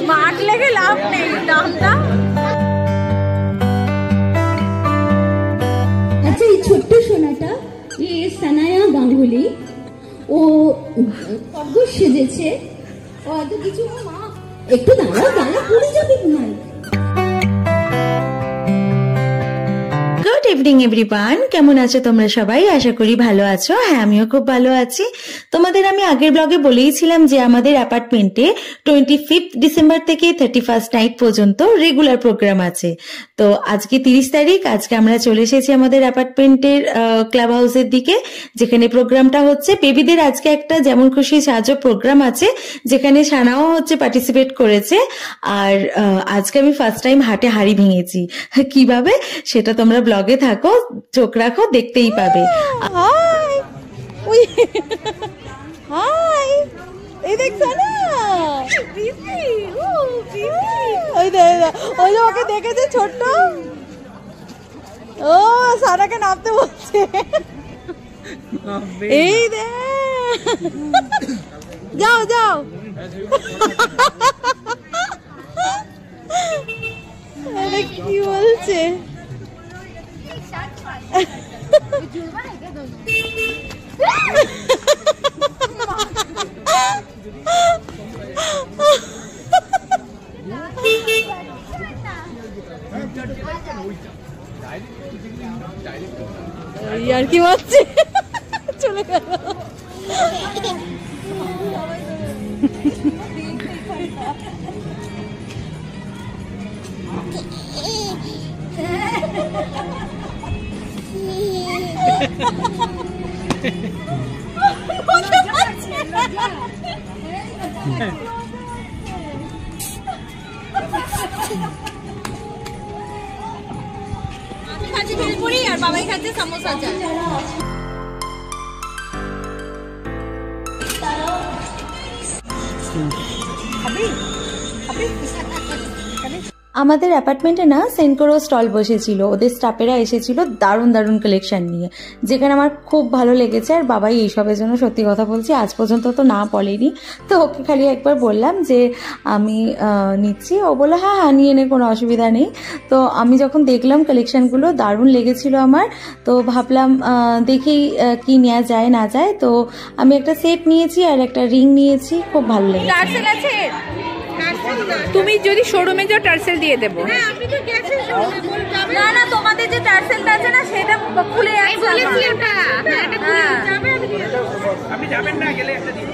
Smart लेके लाभ नहीं दामটা। अच्छा ये ছোট্ট সোনাটা ये সানায়া গাঙ্গুলি ও অদ্ভুত সেজেছে ও এত কিছু মা একটু দাঁড়াও দাঁড়া পড়ে যাবে তোমার। গুড ইভিনিং এভরিওয়ান, কেমন আছো তোমরা সবাই? আশা করি ভালো আছো। হ্যাঁ, আমিও খুব ভালো আছি। তোমাদের আমি আগের ব্লগে বলেইছিলাম যে আমাদের অ্যাপার্টমেন্টে 25 ডিসেম্বর থেকে 31 নাইট পর্যন্ত রেগুলার প্রোগ্রাম আছে। তো আজকে 30 তারিখ, আজকে আমরা চলে এসেছি আমাদের অ্যাপার্টমেন্টের ক্লাব হাউসের দিকে, যেখানে প্রোগ্রামটা হচ্ছে। বেবিদের আজকে একটা যেমন খুশি সাহায্য প্রোগ্রাম আছে, যেখানে সানাও হচ্ছে পার্টিসিপেট করেছে। আর আজকে আমি ফার্স্ট টাইম হাটে হাড়ি ভেঙেছি। কিভাবে সেটা তোমরা ব্লগে থাকো, চোখ রাখো, দেখতেই পাবে। হাই ওই হাই এই দেখছ না বিবি ও বিবি ওই ওই ওকে দেখেছে ছোট্ট, ও সারাকে নামতে বলছে। এই দে যাও যাও আরে কি বলছে यार की बात चले गए और बाबा खाते समोसा चाय। আমাদের অ্যাপার্টমেন্টে না সেনকোরো স্টল বসেছিল, ওদের স্টাফেরা এসেছিল দারুণ দারুণ কালেকশন নিয়ে, যেখানে আমার খুব ভালো লেগেছে। আর বাবাই এইসবের জন্য সত্যি কথা বলছি আজ পর্যন্ত তো না বলেনি, তো ওকে খালি একবার বললাম যে আমি নিচ্ছি, ও বললো হ্যাঁ হ্যাঁ নিয়ে নে, কোনো অসুবিধা নেই। তো আমি যখন দেখলাম কালেকশনগুলো দারুণ লেগেছিল আমার, তো ভাবলাম দেখি কি নেওয়া যায় না যায়। তো আমি একটা সেট নিয়েছি আর একটা রিং নিয়েছি, খুব ভালো লেগেছে। তুমি যদি শোরুমে যাও টার্সেল দিয়ে দেব। হ্যাঁ আপনি তো গেছেন শোরুমে, বল যাবে না। না তোমাদের যে টার্সেলটা আছে না সেটা খুলে আমি বলেছি ওটা, হ্যাঁ এটা খুলে যাবে, আমি দিয়ে দেব। আপনি যাবেন না গেলে একটা দিন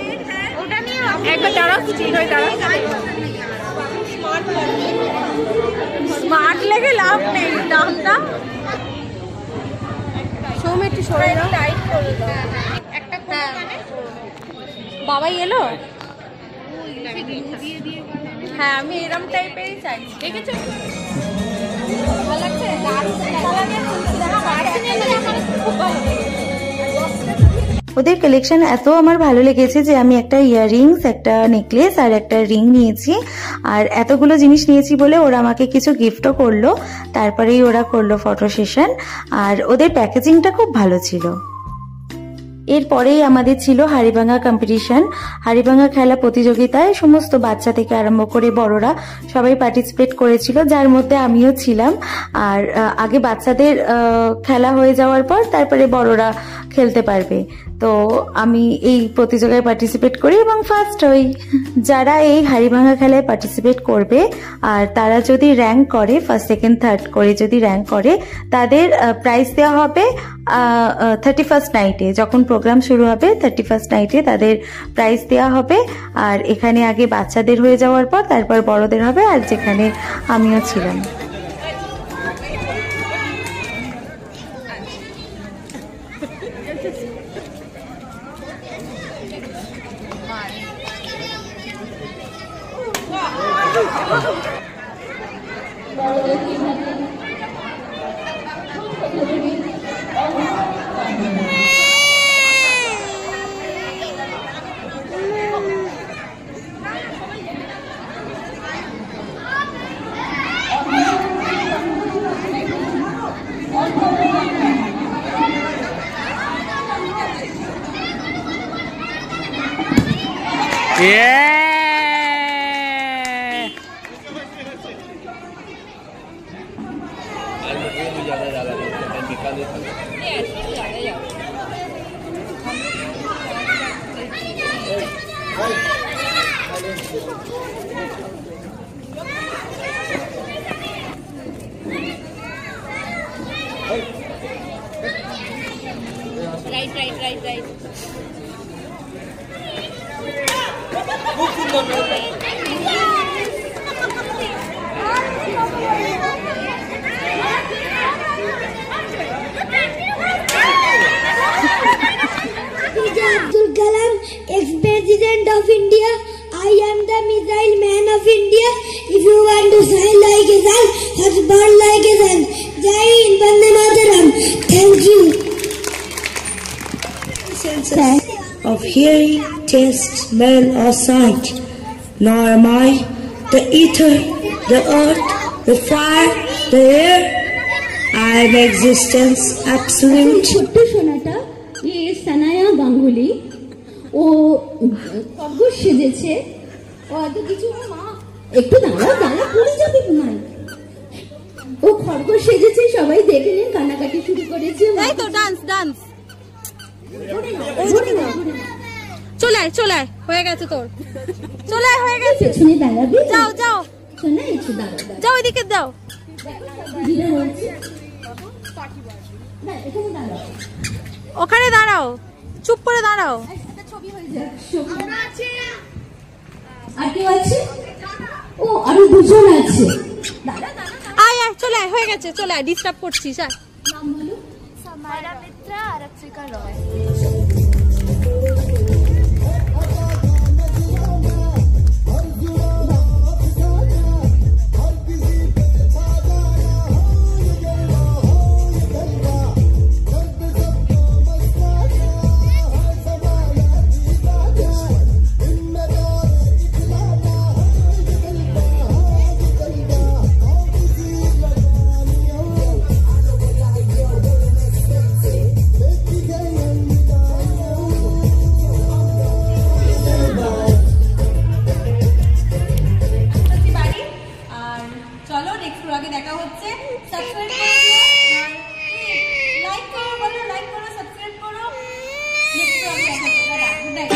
ওটা নিয়ে একবার দাঁড়াও, ঠিক হয়ে দাঁড়াও। স্মার্ট লেগে লাভ নেই দামটা। শোরুমে একটু সরে দাও, টাইট করে দাও একটা কোণে। বাবাই এলো, হ্যাঁ আমি এরকম টাইপেরই চাই। দেখেছো ভালো লাগছে, ওদের কালেকশন এত আমার ভালো লেগেছে যে আমি একটা ইয়াররিংস, একটা নেকলেস আর একটা রিং নিয়েছি। আর এতগুলো জিনিস নিয়েছি বলে ওরা আমাকে কিছু গিফটও করলো, তারপরেই ওরা করলো ফটো সেশন। আর ওদের প্যাকেজিংটা খুব ভালো ছিল। এরপরেই আমাদের ছিল হাড়িভাঙা কম্পিটিশন। হাড়িভাঙা খেলা প্রতিযোগিতায় সমস্ত বাচ্চা থেকে আরম্ভ করে বড়রা সবাই পার্টিসিপেট করেছিল, যার মধ্যে আমিও ছিলাম। আর আগে বাচ্চাদের খেলা হয়ে যাওয়ার পর তারপরে বড়রা খেলতে পারবে। তো আমি এই প্রতিযোগিতায় পার্টিসিপেট করি এবং ফার্স্ট হই। যারা এই হাড়িভাঙা খেলায় পার্টিসিপেট করবে আর তারা যদি র্যাঙ্ক করে, ফার্স্ট সেকেন্ড থার্ড করে যদি র্যাঙ্ক করে, তাদের প্রাইজ দেওয়া হবে 31st নাইটে। যখন প্রোগ্রাম শুরু হবে 31st নাইটে তাদের প্রাইজ দেওয়া হবে। আর এখানে আগে বাচ্চাদের হয়ে যাওয়ার পর তারপর বড়দের হবে, আর যেখানে আমিও ছিলাম। Right. Abdul Kalam, ex-president of India. I am the missile man of India. If you want to fly like a sun, just burn like a sun. Jai Hind, Vande Mataram. Thank you. Senses of hearing, taste, smell, or sight. Nor am I the ether, the earth, the fire, the air. I am existence absolute. ছোট্ট সোনাটা সানায়া গাঙ্গুলি, ও খরগোশ সেজেছে, ও এত কিছু। মা একটু দাঁড়াও, গালা পড়ে যাবে তোমার। ও খরগোশ সেজেছে, সবাই দেখে নিন, কান্নাকাটি শুরু করেছে। এই তো ডান্স চলে আয় হয়ে গেছে তোর, চলে আয় হয়ে গেছে। পেছনে দাঁড়াবে, যাও শোনা একটু দাঁড়াও, যাও ওইদিকে দাও। দিদিরা বলছে না, এখানে দাঁড়াও, ওখানে দাঁড়াও, চুপ করে দাঁড়াও। ছবি হয়ে যায়। আর কেউ আছে? ও আরো দুজন আছে। আয় চলে আয়, হয়ে গেছে, চলে আয়, ডিস্টার্ব করছিস। আয়। নাম বলো। समायरा मित्रा और अक्षिका रॉय। চলো নেক্সট ব্লগে দেখা হচ্ছে। সাবস্ক্রাইব করো, লাইক করো, সাবস্ক্রাইব করো। নেক্সট ব্লগে দেখা হচ্ছে। Good night.